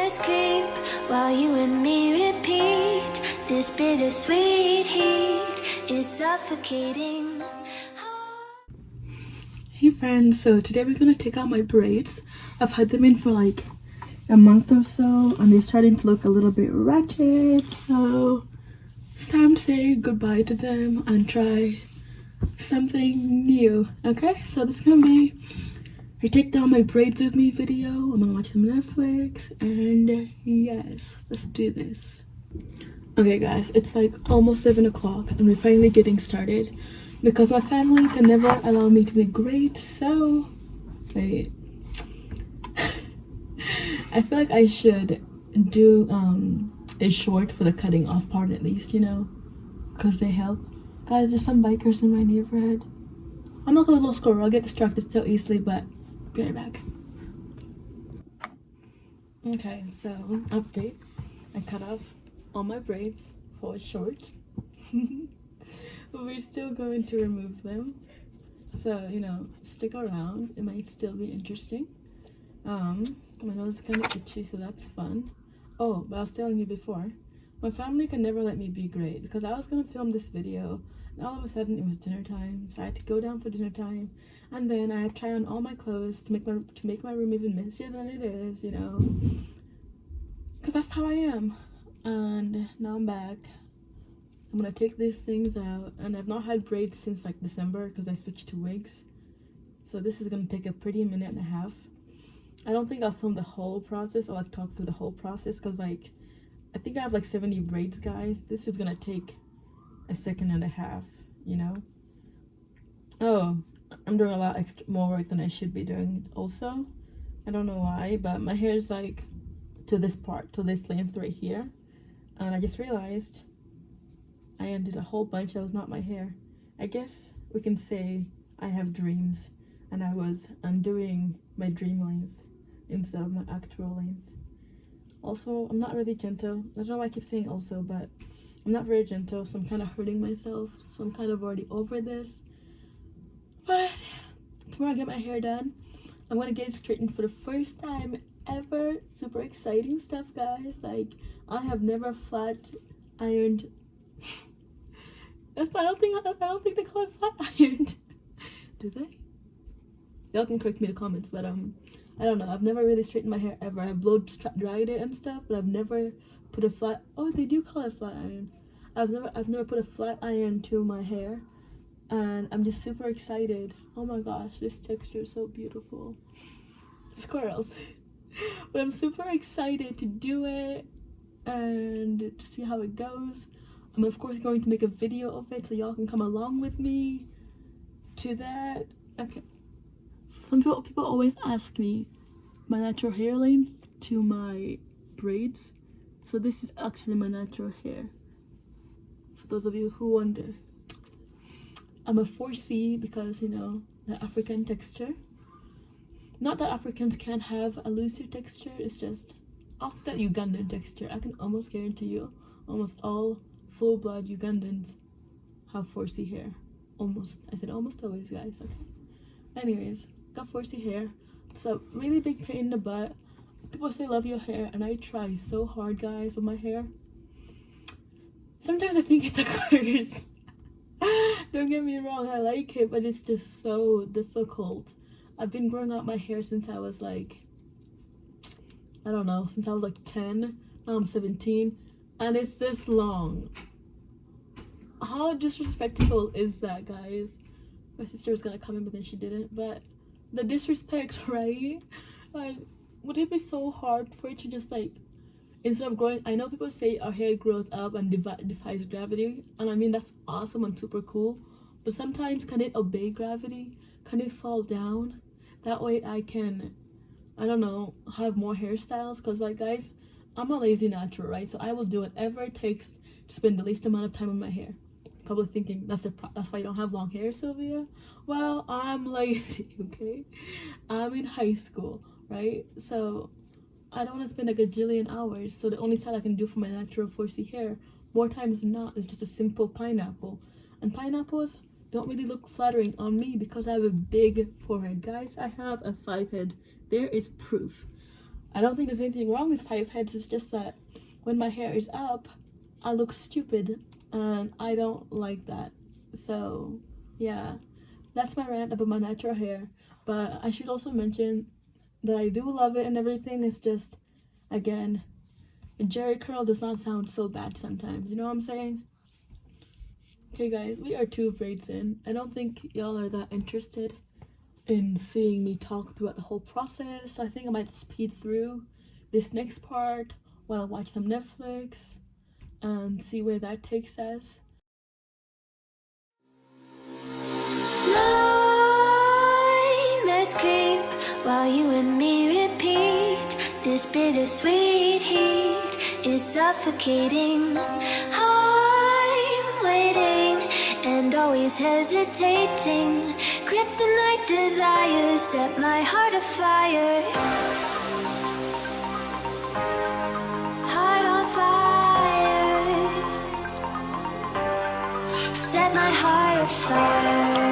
colors creep while you and me repeat. This bittersweet heat is suffocating. Hey friends, so today we're gonna take out my braids. I've had them in for like a month or so and they're starting to look a little bit ratchet, so it's time to say goodbye to them and try something new. Okay, so this is gonna be I take down my braids with me video. I'm gonna watch some Netflix and yes, let's do this. Okay guys, it's like almost 7 o'clock and we're finally getting started because my family can never allow me to be great, so wait. I feel like I should do a short for the cutting off part at least, you know, because they help. Guys, there's some bikers in my neighborhood. I'm like a little squirrel, I'll get distracted so easily, but be right back. Okay, so update. I cut off all my braids for a short. But we're still going to remove them. So, you know, stick around. It might still be interesting. My nose is kind of itchy, so that's fun. Oh, but I was telling you before, my family can never let me be great because I was gonna film this video and all of a sudden it was dinner time, so I had to go down for dinner time, and then I had to try on all my clothes to make my room even messier than it is, you know, because that's how I am. And now I'm back. I'm gonna take these things out, and I've not had braids since like December because I switched to wigs, so this is gonna take a pretty minute and a half. I don't think I'll film the whole process or like talk through the whole process because like I think I have like 70 braids, guys. This is gonna take a second and a half, you know. Oh, I'm doing a lot more work than I should be doing also. I don't know why, but my hair is like to this part, to this length right here, and I just realized I undid a whole bunch that was not my hair. I guess we can say I have dreams and I was undoing my dream length instead of my actual length. Also, I'm not really gentle. I don't know why I keep saying also, but I'm not very gentle, so I'm kind of hurting myself, so I'm kind of already over this. But tomorrow I get my hair done. I'm gonna get it straightened for the first time ever. Super exciting stuff, guys. Like, I have never flat ironed. I don't think they call it flat ironed. Do they? Y'all can correct me in the comments, but I don't know. I've never really straightened my hair ever. I've blow dried it and stuff, but I've never put a flat. Oh, they do call it flat iron. I've never put a flat iron to my hair, and I'm just super excited. Oh my gosh, this texture is so beautiful. Squirrels. But I'm super excited to do it and to see how it goes. I'm of course going to make a video of it so y'all can come along with me to that. Okay. Some people always ask me my natural hair length to my braids. So this is actually my natural hair. For those of you who wonder. I'm a 4C because, you know, the African texture. Not that Africans can't have a looser texture, it's just also that Ugandan texture. I can almost guarantee you almost all full-blood Ugandans have 4C hair. Almost. I said almost always, guys, okay? Anyways, got 4C hair. It's a really big pain in the butt. People say love your hair, and I try so hard, guys, with my hair. Sometimes I think it's a curse. Don't get me wrong, I like it, but it's just so difficult. I've been growing out my hair since I was like, I don't know, since I was like 10. Now I'm 17, and it's this long. How disrespectful is that, guys? My sister was gonna come in, but then she didn't. But the disrespect, right? Like, would it be so hard for it to just like, instead of growing, I know people say our hair grows up and defies gravity, and I mean that's awesome and super cool, but sometimes can it obey gravity? Can it fall down? That way I can, I don't know, have more hairstyles, because like, guys, I'm a lazy natural, right? So I will do whatever it takes to spend the least amount of time on my hair. Probably thinking that's why you don't have long hair, Sylvia. Well, I'm lazy, okay? I'm in high school, right? So I don't want to spend like a gajillion hours. So the only style I can do for my natural 4C hair, more times than not, is just a simple pineapple. And pineapples don't really look flattering on me because I have a big forehead. Guys, I have a 5 head. There is proof. I don't think there's anything wrong with 5 heads. It's just that when my hair is up, I look stupid, and I don't like that. So yeah, that's my rant about my natural hair. But I should also mention that I do love it and everything. It's just, again, a jerry curl does not sound so bad sometimes. You know what I'm saying? Okay, guys, we are 2 braids in. I don't think y'all are that interested in seeing me talk throughout the whole process. I think I might speed through this next part while I watch some Netflix and see where that takes us. Nightmares creep while you and me repeat. This bittersweet heat is suffocating. I'm waiting and always hesitating. Kryptonite desires set my heart afire. Heart on fire. Set my heart afire.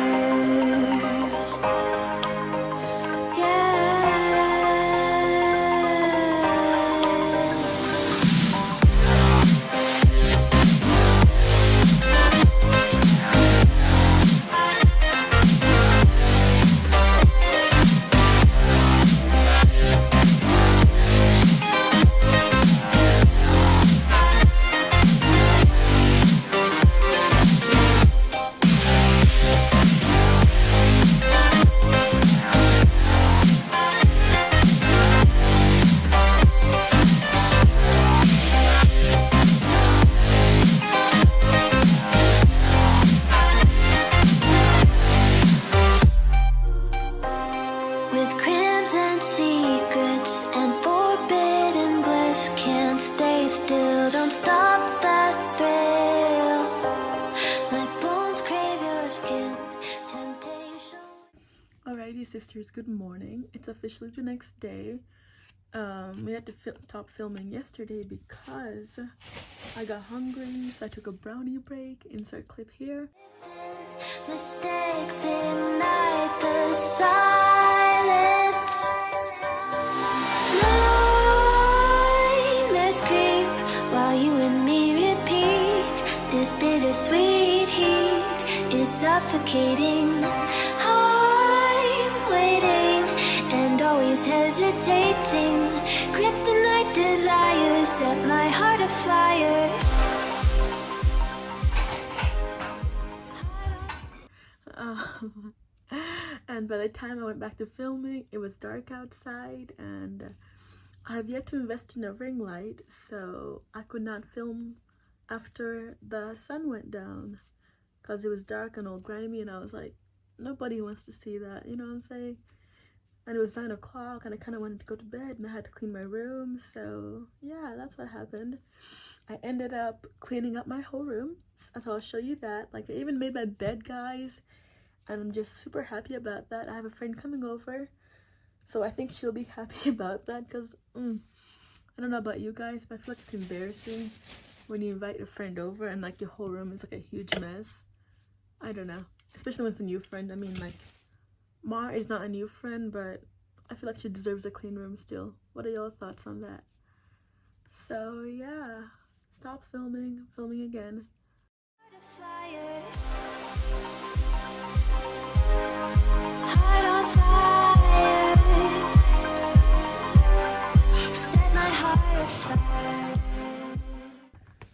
With crimson secrets and forbidden bliss, can't stay still, don't stop that thrill. My bones crave your skin, temptation. Alrighty, sisters, good morning. It's officially the next day. We had to stop filming yesterday because I got hungry, so I took a brownie break. Insert clip here. Mistakes ignite the silence. Nightmares creep while you and me repeat. This bittersweet heat is suffocating. I'm waiting and always hesitating. Kryptonite desires set my heart afire. And by the time I went back to filming, it was dark outside, and I have yet to invest in a ring light, so I could not film after the sun went down because it was dark and all grimy, and I was like, nobody wants to see that, you know what I'm saying? And it was 9 o'clock, and I kind of wanted to go to bed, and I had to clean my room, so yeah, that's what happened. I ended up cleaning up my whole room. I thought I'll show you that. Like, I even made my bed, guys, and I'm just super happy about that. I have a friend coming over, so I think she'll be happy about that, because I don't know about you guys, but I feel like it's embarrassing when you invite a friend over and like your whole room is like a huge mess. I don't know, especially with a new friend. I mean, like, Mar is not a new friend, but I feel like she deserves a clean room still. What are your thoughts on that? So yeah, stop filming again. Heart on fire. Set my heart afire.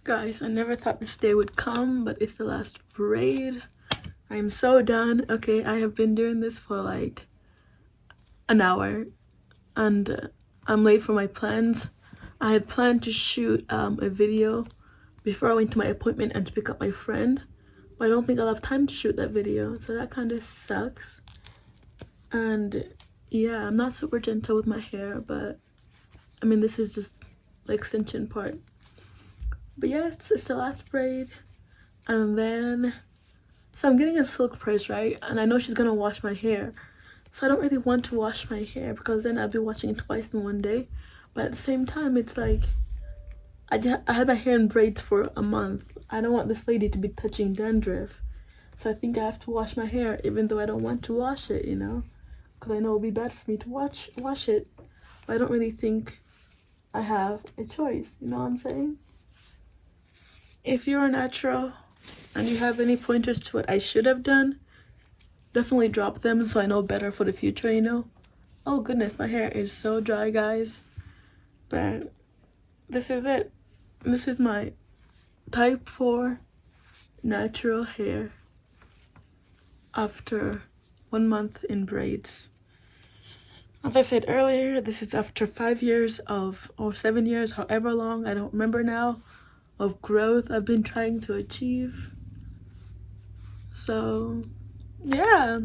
Guys, I never thought this day would come, but it's the last braid. I am so done. Okay, I have been doing this for like an hour, and I'm late for my plans. I had planned to shoot a video before I went to my appointment and to pick up my friend, but I don't think I'll have time to shoot that video, so that kind of sucks. And yeah, I'm not super gentle with my hair, but I mean, this is just the extension part. But yeah, it's the last braid. And then, so I'm getting a silk press, right? And I know she's gonna wash my hair, so I don't really want to wash my hair because then I'll be washing it twice in one day. But at the same time, it's like I had my hair in braids for a month. I don't want this lady to be touching dandruff, so I think I have to wash my hair even though I don't want to wash it, you know, because I know it'll be bad for me to wash it. I don't really think I have a choice, you know what I'm saying? If you're a natural and you have any pointers to what I should have done, definitely drop them so I know better for the future, you know? Oh goodness, my hair is so dry, guys. But this is it. This is my type 4 natural hair after 1 month in braids. As I said earlier, this is after 5 years of, or 7 years, however long, I don't remember now, of growth I've been trying to achieve. So, yeah,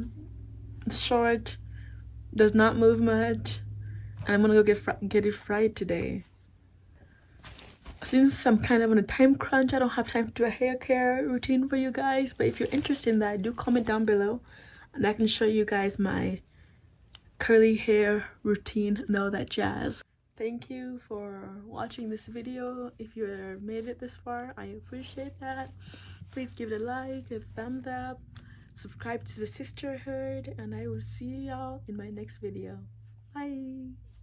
it's short, does not move much, and I'm gonna go get it fried today. Since I'm kind of on a time crunch, I don't have time to do a hair care routine for you guys, but if you're interested in that, do comment down below and I can show you guys my curly hair routine and all that jazz. Thank you for watching this video. If you made it this far, I appreciate that. Please give it a like, a thumbs up, subscribe to the sisterhood, and I will see y'all in my next video. Bye.